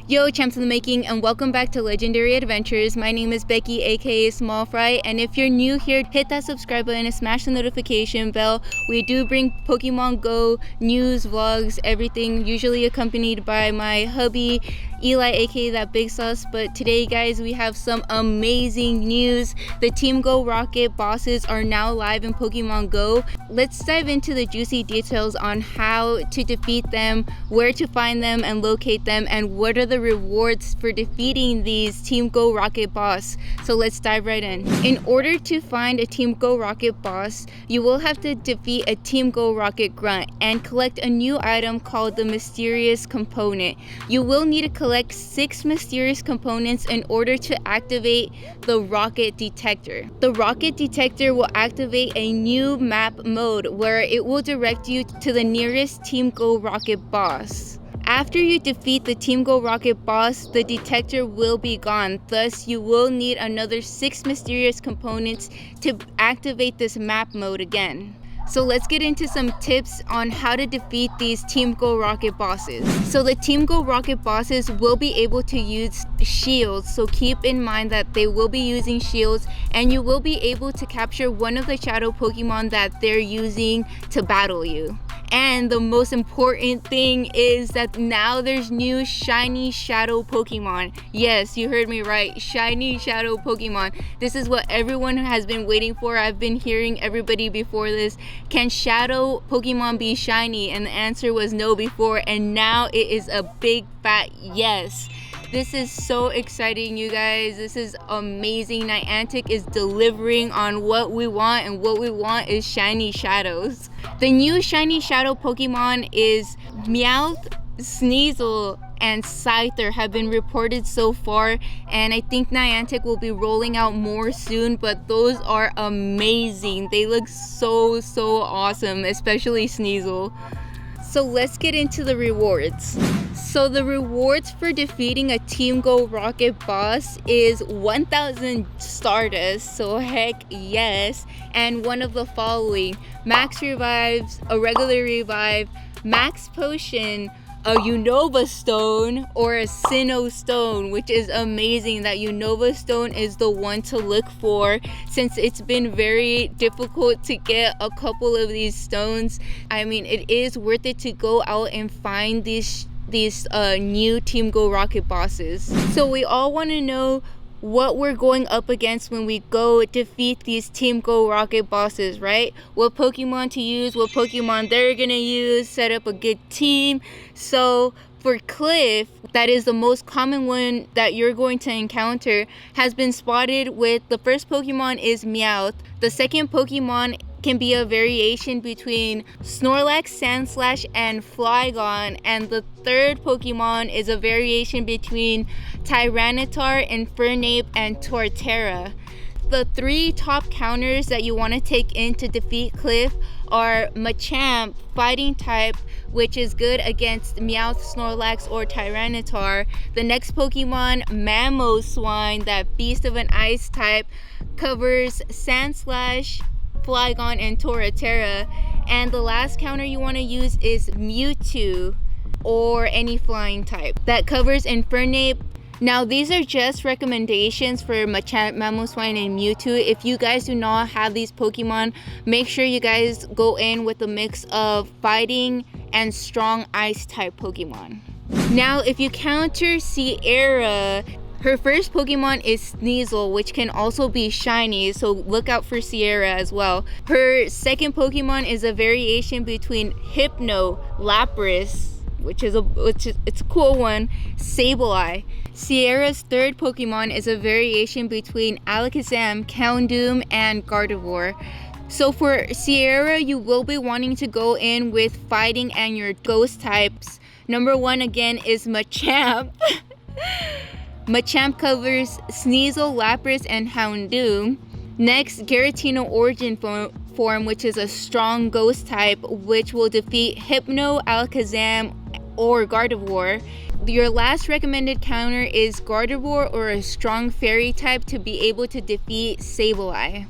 Yo, champs in the making, and welcome back to Legendary Adventures. My name is Becky, aka Small Fry, and if you're new here, hit that subscribe button and smash the notification bell. We do bring Pokemon Go news, vlogs, everything, usually accompanied by my hubby, Eli, aka That Big Sauce. But today, guys, we have some amazing news. The Team Go Rocket bosses are now live in Pokemon Go. Let's dive into the juicy details on how to defeat them, where to find them and locate them, and what are the rewards for defeating these Team Go Rocket boss. So let's dive right in. In order to find a Team Go Rocket boss, you will have to defeat a Team Go Rocket grunt and collect a new item called the Mysterious Component. You will need to collect 6 mysterious components in order to activate the Rocket Detector. The Rocket Detector will activate a new map mode where it will direct you to the nearest Team Go Rocket boss. After you defeat the Team Go Rocket boss, the detector will be gone. Thus, you will need another 6 mysterious components to activate this map mode again. So let's get into some tips on how to defeat these Team Go Rocket bosses. So the Team Go Rocket bosses will be able to use shields, so keep in mind that they will be using shields, and you will be able to capture one of the shadow Pokemon that they're using to battle you. And the most important thing is that now there's new shiny shadow Pokemon. Yes, you heard me right, shiny shadow Pokemon. This is what everyone has been waiting for. I've been hearing everybody before this, can shadow Pokemon be shiny? And the answer was no before, and now it is a big fat yes. This is so exciting, you guys. This is amazing. Niantic is delivering on what we want, and what we want is shiny shadows. The new shiny shadow Pokemon is Meowth, Sneasel, and Scyther have been reported so far, and I think Niantic will be rolling out more soon, but those are amazing. They look so awesome, especially Sneasel. So let's get into the rewards. So the rewards for defeating a Team Go Rocket boss is 1,000 Stardust, so heck yes, and one of the following: Max Revives, a regular revive, Max Potion, a Unova Stone, or a Sinnoh Stone, which is amazing. That Unova Stone is the one to look for, since it's been very difficult to get a couple of these stones. I mean, it is worth it to go out and find these new Team Go Rocket bosses. So we all want to know what we're going up against when we go defeat these Team Go Rocket bosses, right? What Pokemon to use, what Pokemon they're gonna use, set up a good team. So for Cliff, that is the most common one that you're going to encounter, has been spotted with, the first Pokemon is Meowth. The second Pokemon can be a variation between Snorlax, Sandslash, and Flygon, and the third Pokemon is a variation between Tyranitar, Infernape, and Torterra. The 3 top counters that you want to take in to defeat Cliff are Machamp, fighting type, which is good against Meowth, Snorlax, or Tyranitar. The next Pokemon, Mamoswine, that beast of an ice type, covers Sandslash, Flygon, and Torterra. And the last counter you want to use is Mewtwo, or any flying type, that covers Infernape. Now these are just recommendations for Machamp, Mamoswine, and Mewtwo. If you guys do not have these Pokemon, make sure you guys go in with a mix of fighting and strong ice type Pokemon. Now if you counter Sierra, her first Pokemon is Sneasel, which can also be shiny, so look out for Sierra as well. Her second Pokemon is a variation between Hypno, Lapras, which is it's a cool one, Sableye. Sierra's third Pokemon is a variation between Alakazam, Houndoom, and Gardevoir. So for Sierra, you will be wanting to go in with fighting and your ghost types. Number 1 again is Machamp. Machamp covers Sneasel, Lapras, and Houndoom. Next, Giratina Origin form, which is a strong ghost type, which will defeat Hypno, Alakazam, or Gardevoir. Your last recommended counter is Gardevoir or a strong fairy type to be able to defeat Sableye.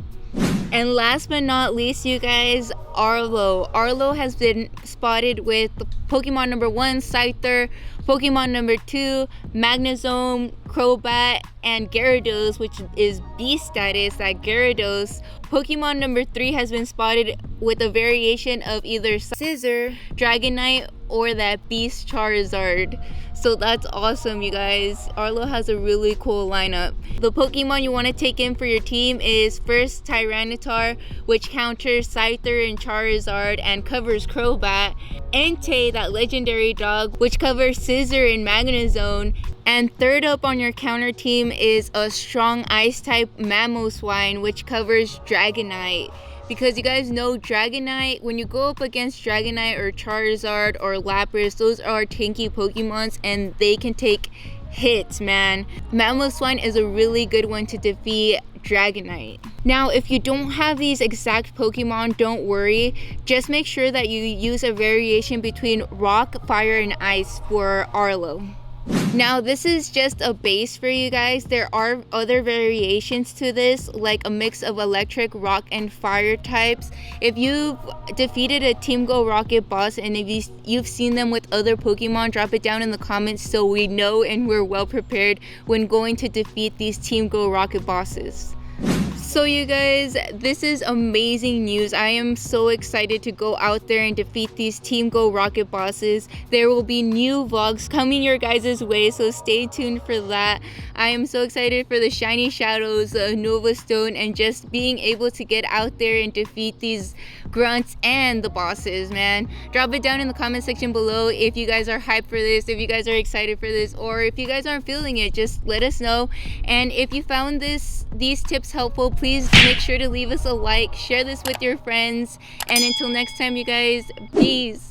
And last but not least, you guys, Arlo. Arlo has been spotted with Pokemon number 1, Scyther, Pokemon number 2, Magnezone, Crobat, and Gyarados, which is beast status, that Gyarados. Pokemon number 3 has been spotted with a variation of either Scizor, Dragonite, or that beast Charizard. So that's awesome, you guys. Arlo has a really cool lineup. The Pokemon you want to take in for your team is first Tyranitar, which counters Scyther and Charizard and covers Crobat. Entei, that legendary dog, which covers Scizor and Magnezone. And third up on your counter team is a strong ice type Mamoswine, which covers Dragonite. Because you guys know Dragonite, when you go up against Dragonite or Charizard or Lapras, those are tanky Pokemons and they can take hits, man. Mamoswine is a really good one to defeat Dragonite. Now, if you don't have these exact Pokemon, don't worry. Just make sure that you use a variation between Rock, Fire, and Ice for Arlo. Now, this is just a base for you guys. There are other variations to this, like a mix of electric, rock, and fire types. If you've defeated a Team Go Rocket boss and if you've seen them with other Pokemon, drop it down in the comments so we know and we're well prepared when going to defeat these Team Go Rocket bosses. So you guys, this is amazing news. I am so excited to go out there and defeat these Team Go Rocket bosses. There will be new vlogs coming your guys' way, so stay tuned for that. I am so excited for the Shiny Shadows, Nova Stone, and just being able to get out there and defeat these grunts and the bosses, man. Drop it down in the comment section below if you guys are hyped for this, if you guys are excited for this, or if you guys aren't feeling it, just let us know. And if you found these tips helpful, please make sure to leave us a like, share this with your friends, and until next time, you guys, peace.